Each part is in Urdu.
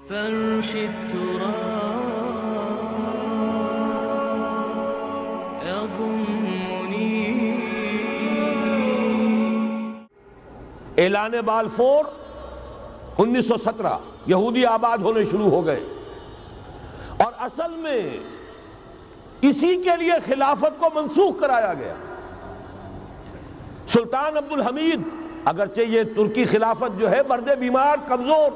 فرش التراب يضمني. اعلان بالفور 1917 یہودی آباد ہونے شروع ہو گئے، اور اصل میں اسی کے لیے خلافت کو منسوخ کرایا گیا. سلطان عبد الحمید، اگرچہ یہ ترکی خلافت جو ہے مرد بیمار کمزور،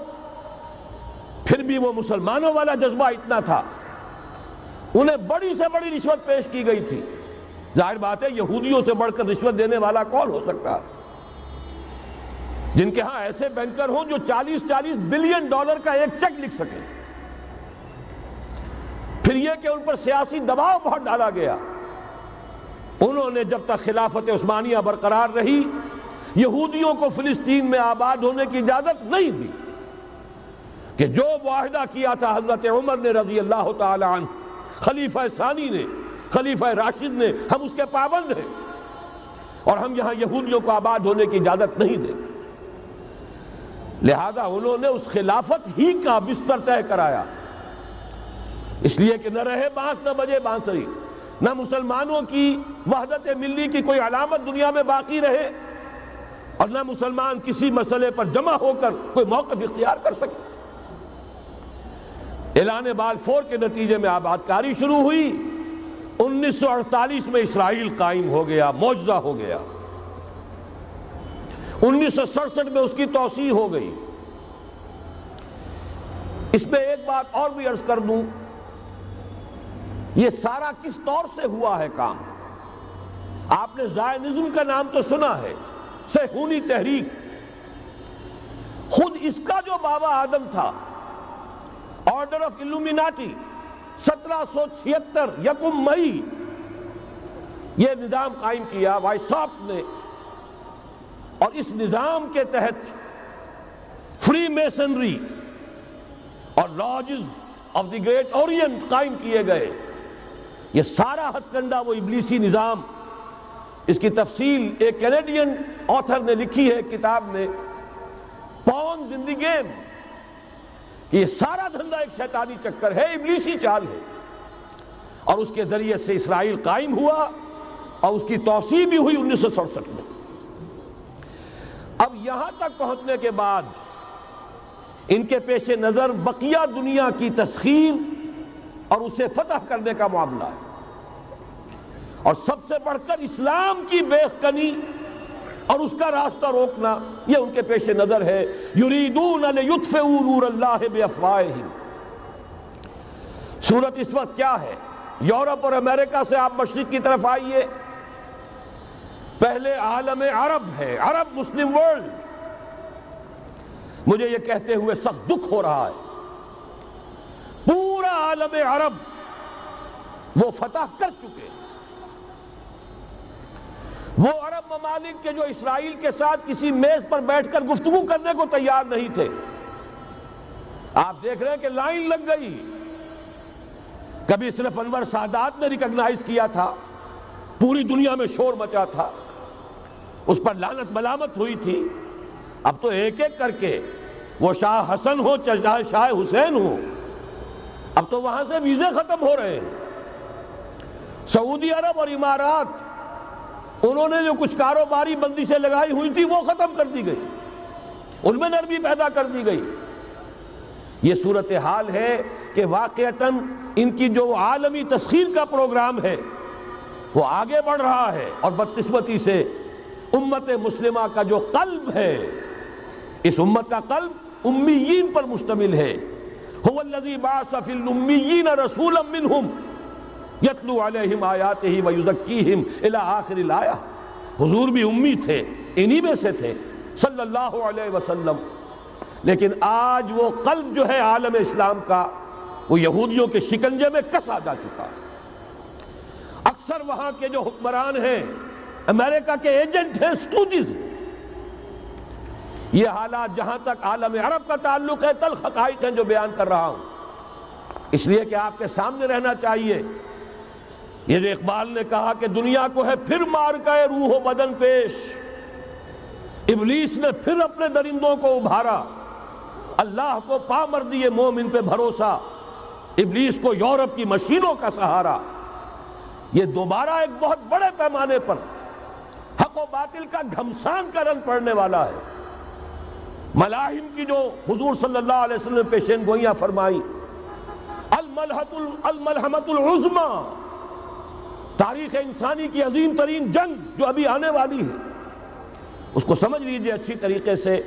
پھر بھی وہ مسلمانوں والا جذبہ اتنا تھا، انہیں بڑی سے بڑی رشوت پیش کی گئی تھی. ظاہر بات ہے یہودیوں سے بڑھ کر رشوت دینے والا کون ہو سکتا ہے، جن کے ہاں ایسے بینکر ہوں جو 40 بلین ڈالر کا ایک چیک لکھ سکیں. پھر یہ کہ ان پر سیاسی دباؤ بہت ڈالا گیا. انہوں نے جب تک خلافت عثمانیہ برقرار رہی یہودیوں کو فلسطین میں آباد ہونے کی اجازت نہیں دی، کہ جو معاہدہ کیا تھا حضرت عمر نے رضی اللہ تعالی عنہ، خلیفہ ثانی نے، خلیفہ راشد نے، ہم اس کے پابند ہیں اور ہم یہاں یہودیوں کو آباد ہونے کی اجازت نہیں دیں. لہذا انہوں نے اس خلافت ہی کا بستر طے کرایا، اس لیے کہ نہ رہے بانس نہ بجے بانسری، نہ مسلمانوں کی وحدت ملی کی کوئی علامت دنیا میں باقی رہے، اور نہ مسلمان کسی مسئلے پر جمع ہو کر کوئی موقف اختیار کر سکے. اعلان بالفور کے نتیجے میں آباد کاری شروع ہوئی. 1948 میں اسرائیل قائم ہو گیا، معجزہ ہو گیا. 1967 میں اس کی توسیع ہو گئی. اس میں ایک بات اور بھی عرض کر دوں، یہ سارا کس طور سے ہوا ہے کام. آپ نے زائنزم کا نام تو سنا ہے، صہیونی تحریک. خود اس کا جو بابا آدم تھا، آرڈر آف الومیناٹی، 1776 یکم مئی یہ نظام قائم کیا وائساپ نے، اور اس نظام کے تحت فری میسنری اور lodges of the great Orient قائم کیے گئے. یہ سارا ہتھ کنڈا وہ ابلیسی نظام، اس کی تفصیل ایک کینیڈین آتھر نے لکھی ہے کتاب میں، پاونز ان دی گیم. یہ سارا دھندا ایک شیطانی چکر ہے، ابلیسی چال ہے، اور اس کے ذریعے سے اسرائیل قائم ہوا اور اس کی توسیع بھی ہوئی 1967 میں. اب یہاں تک پہنچنے کے بعد ان کے پیش نظر بقیہ دنیا کی تسخیر اور اسے فتح کرنے کا معاملہ ہے، اور سب سے بڑھ کر اسلام کی بیخکنی اور اس کا راستہ روکنا، یہ ان کے پیش نظر ہے. یریدون لیطفئوا نور اللہ بافواہہم. صورت اس وقت کیا ہے؟ یورپ اور امریکہ سے آپ مشرق کی طرف آئیے، پہلے عالم عرب ہے، عرب مسلم ورلڈ. مجھے یہ کہتے ہوئے سخت دکھ ہو رہا ہے، پورا عالم عرب وہ فتح کر چکے. وہ عرب ممالک کے جو اسرائیل کے ساتھ کسی میز پر بیٹھ کر گفتگو کرنے کو تیار نہیں تھے، آپ دیکھ رہے ہیں کہ لائن لگ گئی. کبھی صرف انور سادات نے ریکگنائز کیا تھا، پوری دنیا میں شور مچا تھا، اس پر لعنت ملامت ہوئی تھی. اب تو ایک ایک کر کے، وہ شاہ حسن ہو چاہے شاہ حسین ہو، اب تو وہاں سے ویزے ختم ہو رہے ہیں. سعودی عرب اور امارات، انہوں نے جو کچھ کاروباری بندشیں لگائی ہوئی تھی وہ ختم کر دی گئی، ان میں نرمی پیدا کر دی گئی. یہ صورتحال ہے کہ واقعتاً ان کی جو عالمی تسخیر کا پروگرام ہے وہ آگے بڑھ رہا ہے، اور بدقسمتی سے امت مسلمہ کا جو قلب ہے، اس امت کا قلب امیین پر مشتمل ہے. هو الذی بعث فی الامیین رسولا منہم یتلو علیہم آیاتہ ویزکیہم الی آخر الآیہ. حضور بھی امی تھے، انہی میں سے تھے صلی اللہ علیہ وسلم. لیکن آج وہ قلب جو ہے عالم اسلام کا، وہ یہودیوں کے شکنجے میں کسا جا چکا ہے. اکثر وہاں کے جو حکمران ہیں امریکہ کے ایجنٹ ہیں، سٹوجز. یہ حالات جہاں تک عالم عرب کا تعلق ہے تلخ حقائق ہیں جو بیان کر رہا ہوں، اس لیے کہ آپ کے سامنے رہنا چاہیے. یہ جو اقبال نے کہا کہ دنیا کو ہے پھر مار کا روح و بدن پیش، ابلیس نے پھر اپنے درندوں کو ابھارا. اللہ کو پامردی مومن پہ بھروسہ، ابلیس کو یورپ کی مشینوں کا سہارا، یہ دوبارہ ایک بہت بڑے پیمانے پر حق و باطل کا گھمسان کا رنگ پڑنے والا ہے۔ ملاحم کی جو حضور صلی اللہ علیہ وسلم نے پیشین گوئیاں فرمائی، الملحمۃ العظمی، تاریخ انسانی کی عظیم ترین جنگ جو ابھی آنے والی ہے، اس کو سمجھ لیجئے اچھی طریقے سے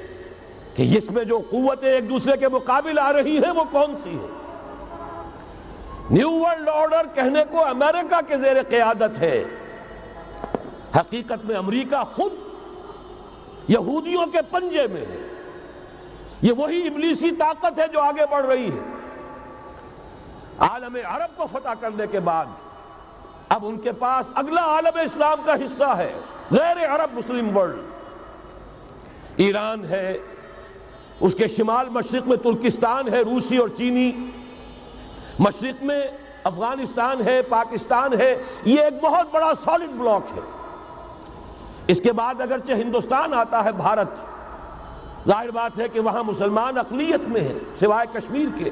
کہ اس میں جو قوتیں ایک دوسرے کے مقابل آ رہی ہیں وہ کون سی ہیں۔ نیو ورلڈ آرڈر کہنے کو امریکہ کے زیر قیادت ہے، حقیقت میں امریکہ خود یہودیوں کے پنجے میں ہے۔ یہ وہی ابلیسی طاقت ہے جو آگے بڑھ رہی ہے۔ عالم عرب کو فتح کرنے کے بعد اب ان کے پاس اگلا عالم اسلام کا حصہ ہے، غیر عرب مسلم ورلڈ۔ ایران ہے، اس کے شمال مشرق میں ترکستان ہے، روسی اور چینی، مشرق میں افغانستان ہے، پاکستان ہے، یہ ایک بہت بڑا سالڈ بلاک ہے۔ اس کے بعد اگرچہ ہندوستان آتا ہے، بھارت، ظاہر بات ہے کہ وہاں مسلمان اقلیت میں ہیں سوائے کشمیر کے،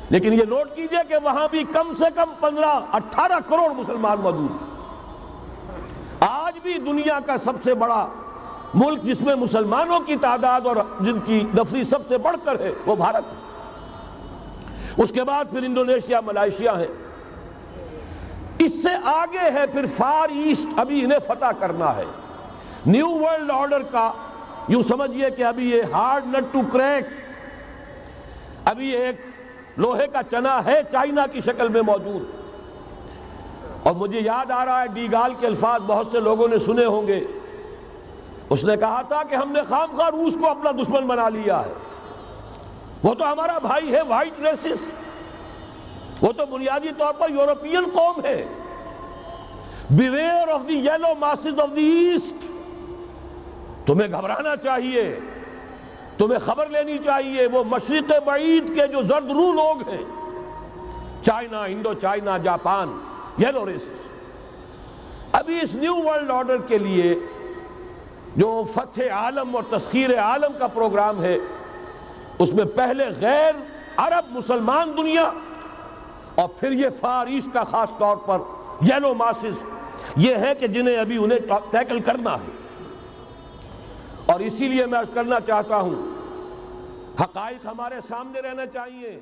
لیکن یہ نوٹ کیجئے کہ وہاں بھی کم سے کم 15-18 کروڑ مسلمان موجود ہیں۔ آج بھی دنیا کا سب سے بڑا ملک جس میں مسلمانوں کی تعداد اور جن کی نفری سب سے بڑھ کر ہے وہ بھارت ہے۔ اس کے بعد پھر انڈونیشیا، ملائیشیا ہے، اس سے آگے ہے پھر فار ایسٹ، ابھی انہیں فتح کرنا ہے۔ نیو ورلڈ آرڈر کا یوں سمجھئے کہ ابھی یہ ہارڈ نٹ ٹو کریک، ابھی ایک لوہے کا چنا ہے چائنا کی شکل میں موجود۔ اور مجھے یاد آ رہا ہے ڈی گال کے الفاظ بہت سے لوگوں نے سنے ہوں گے، اس نے کہا تھا کہ ہم نے خام خواہ روس کو اپنا دشمن بنا لیا ہے، وہ تو ہمارا بھائی ہے، وائٹ ریسس، وہ تو بنیادی طور پر یورپین قوم ہے۔ Beware of the yellow masses of the East, تمہیں گھبرانا چاہیے، تمہیں خبر لینی چاہیے، وہ مشرق بعید کے جو زرد رو لوگ ہیں، China, Indo China, Japan, yellow races. ابھی اس نیو ورلڈ آرڈر کے لیے جو فتح عالم اور تسخیر عالم کا پروگرام ہے، اس میں پہلے غیر عرب مسلمان دنیا اور پھر یہ فار ایسٹ کا خاص طور پر یلو ماسز، یہ ہے کہ جنہیں ابھی انہیں ٹیکل کرنا ہے۔ اور اسی لیے میں عرض کرنا چاہتا ہوں، حقائق ہمارے سامنے رہنا چاہیے۔